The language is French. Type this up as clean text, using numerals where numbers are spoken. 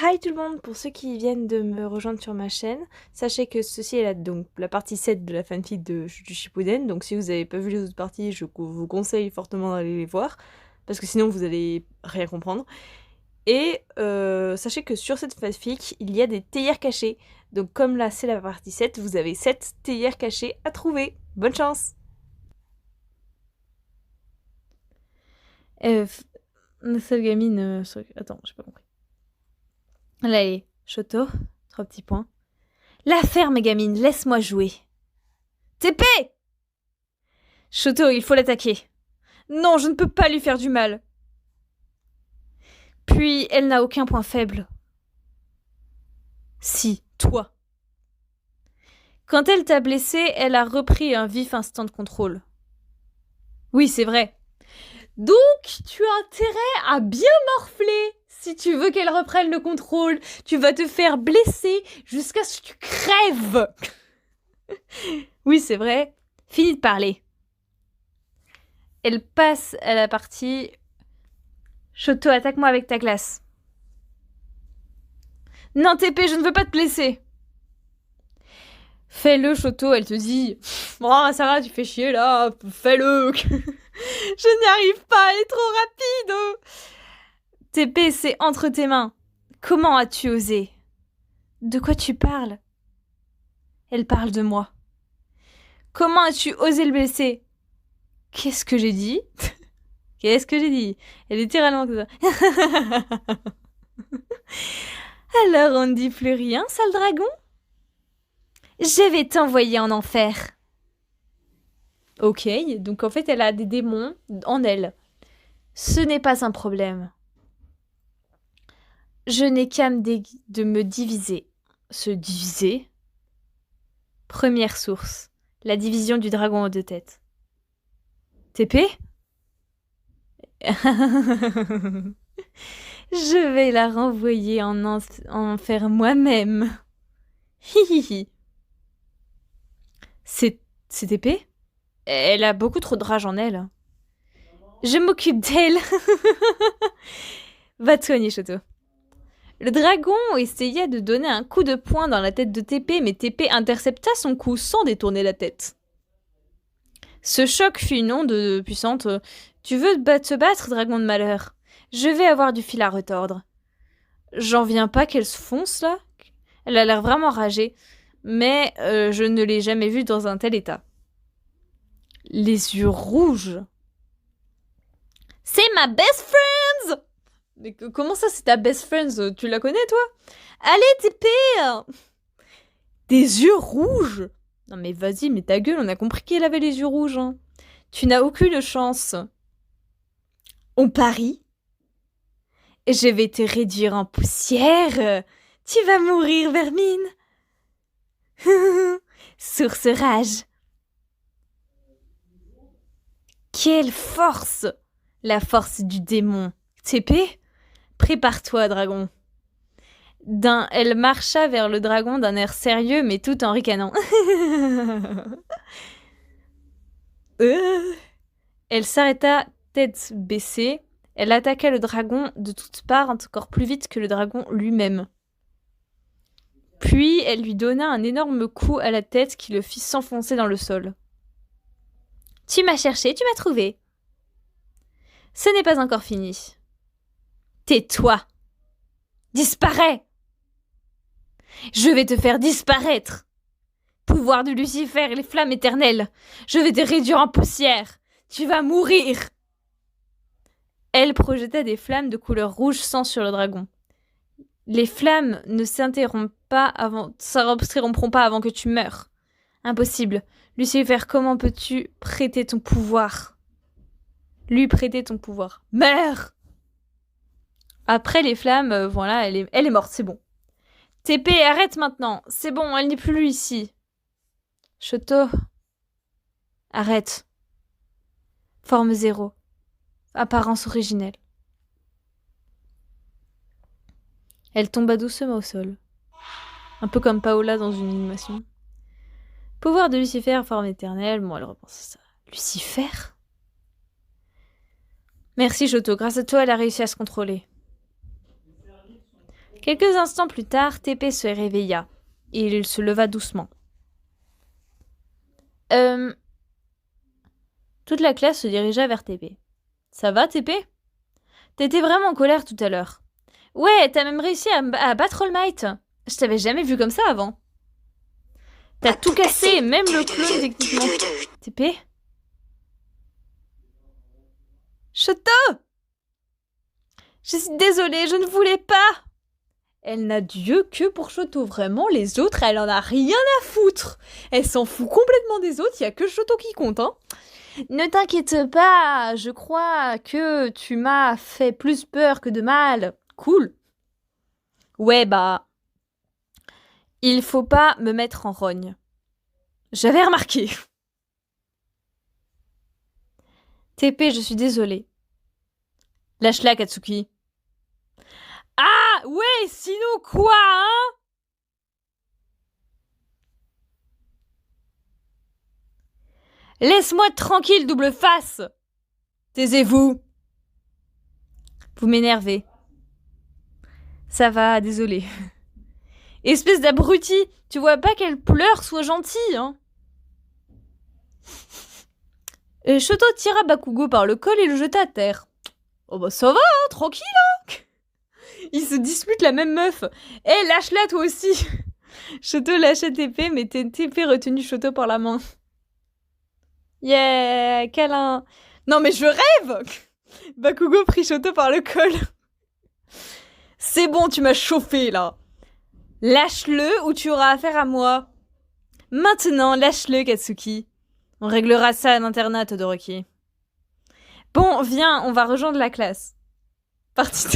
Hi tout le monde, pour ceux qui viennent de me rejoindre sur ma chaîne, sachez que ceci est donc la partie 7 de la fanfic du Shippuden, donc si vous n'avez pas vu les autres parties, je vous conseille fortement d'aller les voir, parce que sinon vous allez rien comprendre. Et sachez que sur cette fanfic, il y a des théières cachées, donc comme là c'est la partie 7, vous avez 7 théières cachées à trouver. Bonne chance! Ma seule gamine... Attends, j'ai pas compris. Là, allez, Shoto, 3 petits points. La ferme, gamine, laisse-moi jouer. TP! Shoto, il faut l'attaquer. Non, je ne peux pas lui faire du mal. Puis, elle n'a aucun point faible. Si, toi. Quand elle t'a blessé, elle a repris un vif instant de contrôle. Oui, c'est vrai. Donc, tu as intérêt à bien morfler. Si tu veux qu'elle reprenne le contrôle, tu vas te faire blesser jusqu'à ce que tu crèves. Oui, c'est vrai. Fini de parler. Elle passe à la partie... Shoto, attaque-moi avec ta glace. Non, TP, je ne veux pas te blesser. Fais-le, Shoto, elle te dit. Oh, ça va, tu fais chier là, fais-le. Je n'y arrive pas, elle est trop rapide. TP, c'est entre tes mains. Comment as-tu osé? De quoi tu parles? Elle parle de moi. Comment as-tu osé le blesser? Qu'est-ce que j'ai dit? Qu'est-ce que j'ai dit? Elle est littéralement comme ça. Alors on ne dit plus rien, sale dragon? Je vais t'envoyer en enfer. Ok, donc en fait elle a des démons en elle. Ce n'est pas un problème. Je n'ai qu'à de me diviser. Se diviser? Première source. La division du dragon aux deux têtes. TP? Je vais la renvoyer en enfer moi-même. Hihihi. C'est TP? Elle a beaucoup trop de rage en elle. Je m'occupe d'elle. Va te soigner, Shoto. Le dragon essaya de donner un coup de poing dans la tête de TP, mais TP intercepta son coup sans détourner la tête. Ce choc fut une onde puissante. Tu veux te battre, dragon de malheur? Je vais avoir du fil à retordre. J'en viens pas qu'elle se fonce, là. Elle a l'air vraiment ragée, mais je ne l'ai jamais vue dans un tel état. Les yeux rouges. C'est ma best friend! Mais comment ça, c'est ta best friend? Tu la connais, toi? Allez, TP! Des yeux rouges? Non mais vas-y, mais ta gueule, on a compris qu'elle avait les yeux rouges. Hein. Tu n'as aucune chance. On parie? Je vais te réduire en poussière. Tu vas mourir, vermine. Source rage. Quelle force! La force du démon. TP? Prépare-toi, dragon. Elle marcha vers le dragon d'un air sérieux, mais tout en ricanant. Elle s'arrêta, tête baissée. Elle attaqua le dragon de toutes parts, encore plus vite que le dragon lui-même. Puis, elle lui donna un énorme coup à la tête qui le fit s'enfoncer dans le sol. Tu m'as cherché, tu m'as trouvé. Ce n'est pas encore fini. Tais-toi. Disparais. Je vais te faire disparaître. Pouvoir de Lucifer et les flammes éternelles. Je vais te réduire en poussière. Tu vas mourir. Elle projeta des flammes de couleur rouge sang sur le dragon. Les flammes ne s'interrompront pas avant que tu meures. Impossible. Lucifer, comment peux-tu prêter ton pouvoir? Lui prêter ton pouvoir. Meurs! Après les flammes, voilà, elle est morte, c'est bon. TP, arrête maintenant. C'est bon, elle n'est plus ici. Shoto. Arrête. Forme 0. Apparence originelle. Elle tomba doucement au sol. Un peu comme Paola dans une animation. Pouvoir de Lucifer, forme éternelle. Bon, elle repense à ça. Lucifer? Merci, Shoto. Grâce à toi, elle a réussi à se contrôler. Quelques instants plus tard, TP se réveilla et il se leva doucement. Toute la classe se dirigea vers TP. Ça va, TP? T'étais vraiment en colère tout à l'heure. Ouais, t'as même réussi à battre All Might. Je t'avais jamais vu comme ça avant. T'as tout cassé, même le clone techniquement. TP? Shoto! Je suis désolée, je ne voulais pas. Elle n'a Dieu que pour Shoto, vraiment, les autres, elle en a rien à foutre. Elle s'en fout complètement des autres, il y a que Shoto qui compte, hein. Ne t'inquiète pas, je crois que tu m'as fait plus peur que de mal. Cool. Ouais, bah... Il faut pas me mettre en rogne. J'avais remarqué. TP, je suis désolée. Lâche-la, Katsuki. Ah, ouais, sinon quoi, hein? Laisse-moi tranquille, double face. Taisez-vous. Vous m'énervez. Ça va, désolé. Espèce d'abruti, tu vois pas qu'elle pleure, sois gentille, hein. Shoto tira Bakugo par le col et le jeta à terre. Oh bah ça va, hein, tranquille, hein. Ils se disputent la même meuf. Eh, lâche-la toi aussi. Shoto lâcha TP, mais TP retenu Shoto par la main. Yeah, câlin. Non mais je rêve. Bakugo prit Shoto par le col. C'est bon, tu m'as chauffé là. Lâche-le ou tu auras affaire à moi. Maintenant, lâche-le, Katsuki. On réglera ça à l'internat, Todoroki. Bon, viens, on va rejoindre la classe. Partie